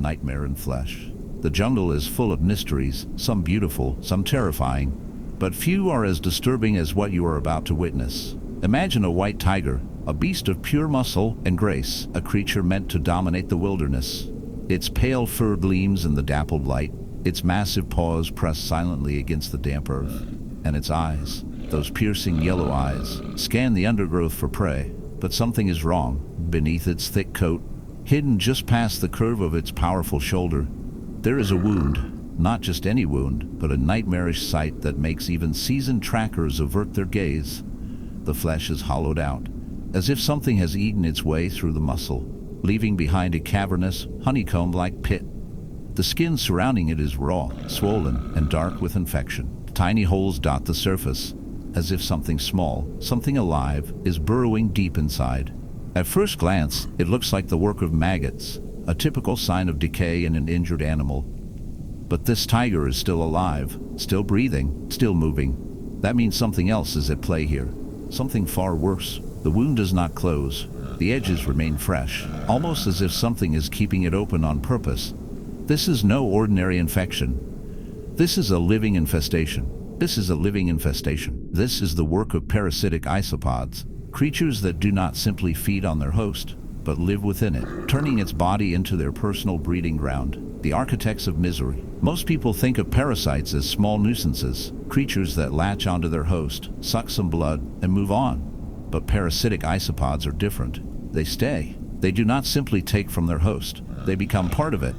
nightmare in flesh. The jungle is full of mysteries, some beautiful, some terrifying, but few are as disturbing as what you are about to witness. Imagine a white tiger, a beast of pure muscle and grace, a creature meant to dominate the wilderness. Its pale fur gleams in the dappled light, its massive paws press silently against the damp earth, and its eyes, those piercing yellow eyes, scan the undergrowth for prey. But something is wrong. Beneath its thick coat, hidden just past the curve of its powerful shoulder, there is a wound. Not just any wound, but a nightmarish sight that makes even seasoned trackers avert their gaze. The flesh is hollowed out, as if something has eaten its way through the muscle, leaving behind a cavernous, honeycomb-like pit. The skin surrounding it is raw, swollen, and dark with infection. Tiny holes dot the surface, as if something small, something alive, is burrowing deep inside. At first glance, it looks like the work of maggots, a typical sign of decay in an injured animal. But this tiger is still alive, still breathing, still moving. That means something else is at play here. Something far worse. The wound does not close. The edges remain fresh, almost as if something is keeping it open on purpose. This is no ordinary infection. This is a living infestation. This is a living infestation. This is the work of parasitic isopods, creatures that do not simply feed on their host, but live within it, turning its body into their personal breeding ground. The architects of misery. Most people think of parasites as small nuisances, creatures that latch onto their host, suck some blood, and move on. But parasitic isopods are different. They stay. They do not simply take from their host. They become part of it.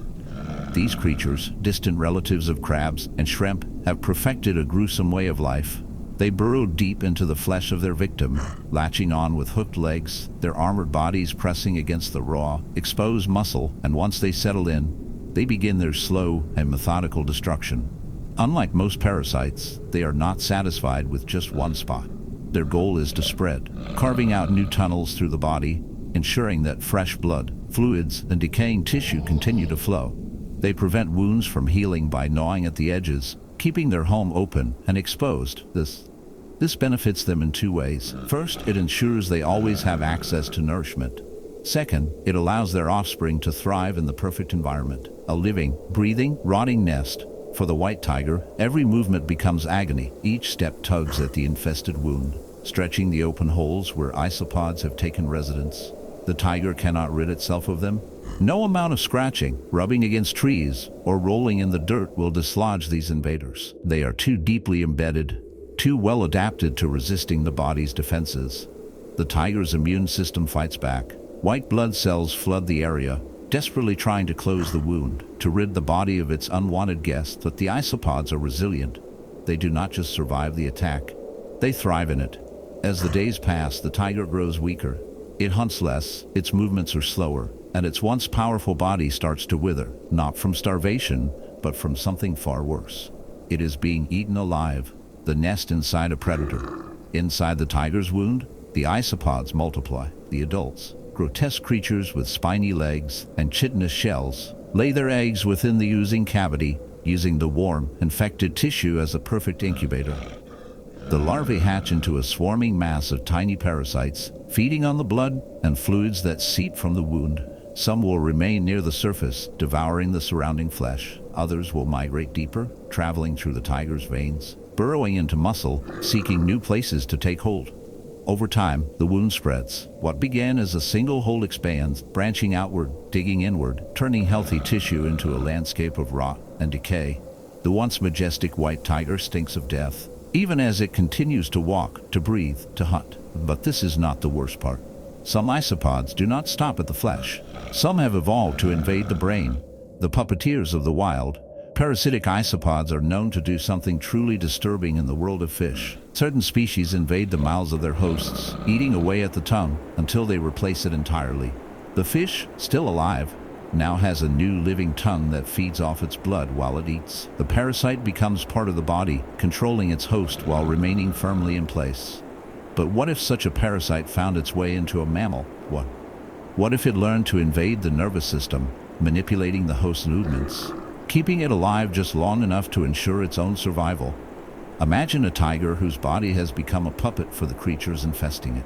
These creatures, distant relatives of crabs and shrimp, have perfected a gruesome way of life. They burrow deep into the flesh of their victim, latching on with hooked legs, their armored bodies pressing against the raw, exposed muscle, and once they settle in, they begin their slow and methodical destruction. Unlike most parasites, they are not satisfied with just one spot. Their goal is to spread, carving out new tunnels through the body, ensuring that fresh blood, fluids, and decaying tissue continue to flow. They prevent wounds from healing by gnawing at the edges, keeping their home open and exposed. This benefits them in two ways. First, it ensures they always have access to nourishment. Second, it allows their offspring to thrive in the perfect environment, a living, breathing, rotting nest. For the white tiger, every movement becomes agony. Each step tugs at the infested wound, stretching the open holes where isopods have taken residence. The tiger cannot rid itself of them. No amount of scratching, rubbing against trees, or rolling in the dirt will dislodge these invaders. They are too deeply embedded, too well adapted to resisting the body's defenses. The tiger's immune system fights back. White blood cells flood the area, desperately trying to close the wound, to rid the body of its unwanted guest. But the isopods are resilient. They do not just survive the attack, they thrive in it. As the days pass, the tiger grows weaker. It hunts less, its movements are slower, and its once powerful body starts to wither, not from starvation, but from something far worse. It is being eaten alive, the nest inside a predator. Inside the tiger's wound, the isopods multiply. The adults, grotesque creatures with spiny legs and chitinous shells, lay their eggs within the oozing cavity, using the warm, infected tissue as a perfect incubator. The larvae hatch into a swarming mass of tiny parasites, feeding on the blood and fluids that seep from the wound. Some will remain near the surface, devouring the surrounding flesh. Others will migrate deeper, traveling through the tiger's veins, burrowing into muscle, seeking new places to take hold. Over time, the wound spreads. What began as a single hole expands, branching outward, digging inward, turning healthy tissue into a landscape of rot and decay. The once majestic white tiger stinks of death, even as it continues to walk, to breathe, to hunt. But this is not the worst part. Some isopods do not stop at the flesh. Some have evolved to invade the brain. The puppeteers of the wild, parasitic isopods are known to do something truly disturbing in the world of fish. Certain species invade the mouths of their hosts, eating away at the tongue until they replace it entirely. The fish, still alive, now has a new living tongue that feeds off its blood while it eats. The parasite becomes part of the body, controlling its host while remaining firmly in place. But what if such a parasite found its way into a mammal? What if it learned to invade the nervous system, manipulating the host's movements, keeping it alive just long enough to ensure its own survival? Imagine a tiger whose body has become a puppet for the creatures infesting it.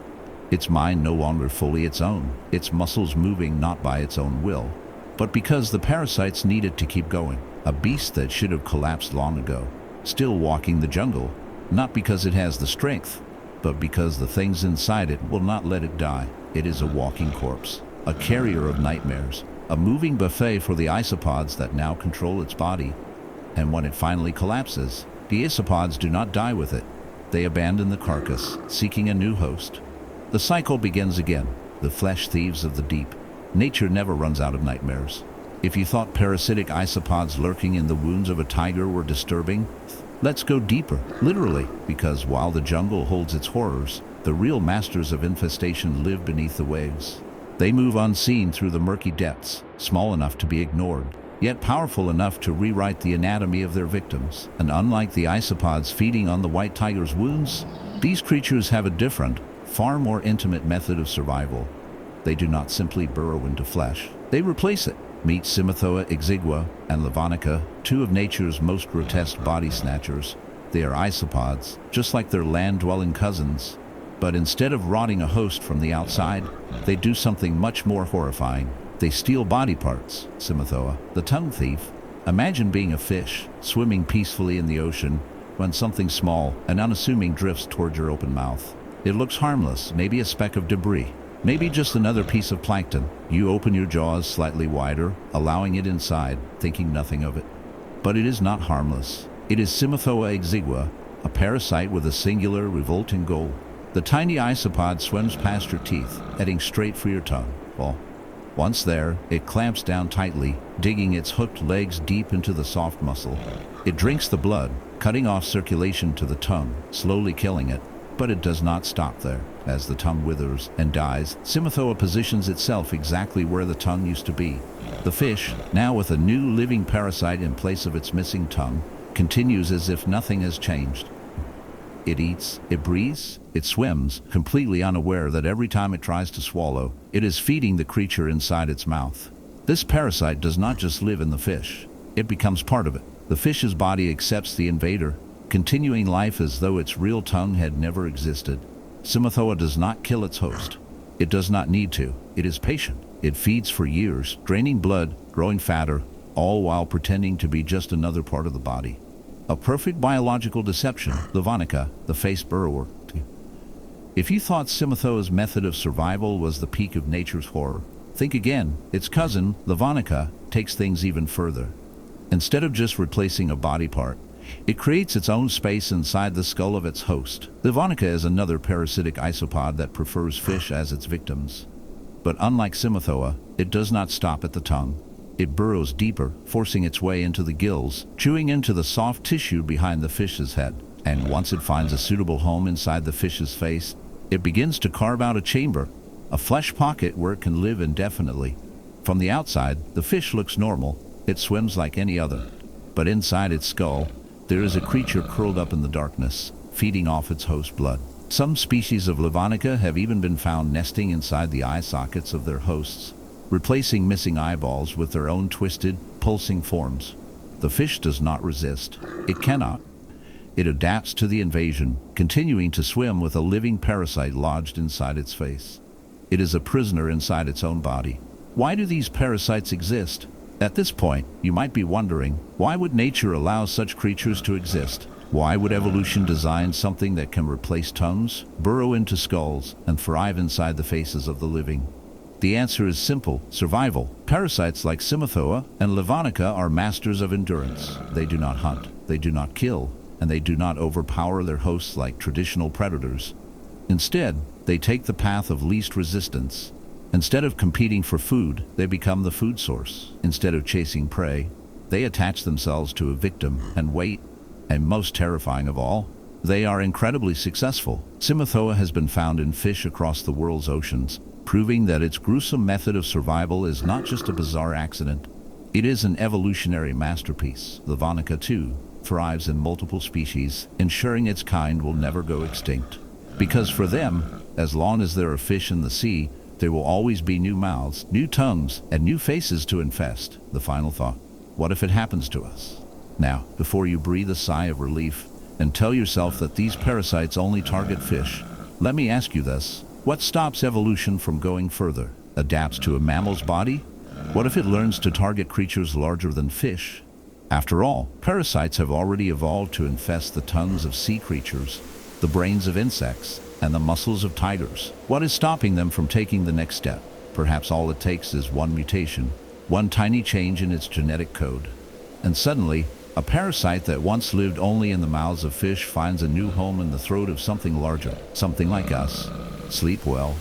Its mind no longer fully its own, its muscles moving not by its own will, but because the parasites need it to keep going. A beast that should have collapsed long ago, still walking the jungle, not because it has the strength, but because the things inside it will not let it die. It is a walking corpse, a carrier of nightmares, a moving buffet for the isopods that now control its body. And when it finally collapses, the isopods do not die with it. They abandon the carcass, seeking a new host. The cycle begins again, the flesh thieves of the deep. Nature never runs out of nightmares. If you thought parasitic isopods lurking in the wounds of a tiger were disturbing, let's go deeper, literally, because while the jungle holds its horrors, the real masters of infestation live beneath the waves. They move unseen through the murky depths, small enough to be ignored, yet powerful enough to rewrite the anatomy of their victims. And unlike the isopods feeding on the white tiger's wounds, these creatures have a different, far more intimate method of survival. They do not simply burrow into flesh. They replace it. Meet Symathoa exigua and Levonica, two of nature's most grotesque body snatchers. They are isopods, just like their land-dwelling cousins. But instead of rotting a host from the outside, they do something much more horrifying. They steal body parts. Symathoa, the tongue thief. Imagine being a fish, swimming peacefully in the ocean, when something small and unassuming drifts toward your open mouth. It looks harmless, maybe a speck of debris, maybe just another piece of plankton. You open your jaws slightly wider, allowing it inside, thinking nothing of it. But it is not harmless. It is Symathoa exigua, a parasite with a singular, revolting goal. The tiny isopod swims past your teeth, heading straight for your tongue. Well, once there, it clamps down tightly, digging its hooked legs deep into the soft muscle. It drinks the blood, cutting off circulation to the tongue, slowly killing it. But it does not stop there. As the tongue withers and dies, Symathoa positions itself exactly where the tongue used to be. The fish, now with a new living parasite in place of its missing tongue, continues as if nothing has changed. It eats, it breathes, it swims, completely unaware that every time it tries to swallow, it is feeding the creature inside its mouth. This parasite does not just live in the fish. It becomes part of it. The fish's body accepts the invader, continuing life as though its real tongue had never existed. Symathoa does not kill its host. It does not need to. It is patient. It feeds for years, draining blood, growing fatter, all while pretending to be just another part of the body. A perfect biological deception. Levonica, the face burrower. If you thought Symathoa's method of survival was the peak of nature's horror, think again. Its cousin, Levonica, takes things even further. Instead of just replacing a body part, it creates its own space inside the skull of its host. Levonica is another parasitic isopod that prefers fish as its victims. But unlike Symathoa, it does not stop at the tongue. It burrows deeper, forcing its way into the gills, chewing into the soft tissue behind the fish's head. And once it finds a suitable home inside the fish's face, it begins to carve out a chamber, a flesh pocket where it can live indefinitely. From the outside, the fish looks normal. It swims like any other. But inside its skull, there is a creature curled up in the darkness, feeding off its host blood. Some species of Levonica have even been found nesting inside the eye sockets of their hosts, replacing missing eyeballs with their own twisted, pulsing forms. The fish does not resist. It cannot. It adapts to the invasion, continuing to swim with a living parasite lodged inside its face. It is a prisoner inside its own body. Why do these parasites exist? At this point, you might be wondering, why would nature allow such creatures to exist? Why would evolution design something that can replace tongues, burrow into skulls, and thrive inside the faces of the living? The answer is simple: survival. Parasites like Symathoa and Levonica are masters of endurance. They do not hunt, they do not kill, and they do not overpower their hosts like traditional predators. Instead, they take the path of least resistance. Instead of competing for food, they become the food source. Instead of chasing prey, they attach themselves to a victim and wait. And most terrifying of all, they are incredibly successful. Symathoa has been found in fish across the world's oceans, proving that its gruesome method of survival is not just a bizarre accident. It is an evolutionary masterpiece. Levonica, too, thrives in multiple species, ensuring its kind will never go extinct. Because for them, as long as there are fish in the sea, there will always be new mouths, new tongues, and new faces to infest. The final thought: what if it happens to us? Now, before you breathe a sigh of relief and tell yourself that these parasites only target fish, let me ask you this: what stops evolution from going further? Adapts to a mammal's body? What if it learns to target creatures larger than fish? After all, parasites have already evolved to infest the tongues of sea creatures, the brains of insects, and the muscles of tigers. What is stopping them from taking the next step? Perhaps all it takes is one mutation, one tiny change in its genetic code. And suddenly, a parasite that once lived only in the mouths of fish finds a new home in the throat of something larger, something like us. Sleep well,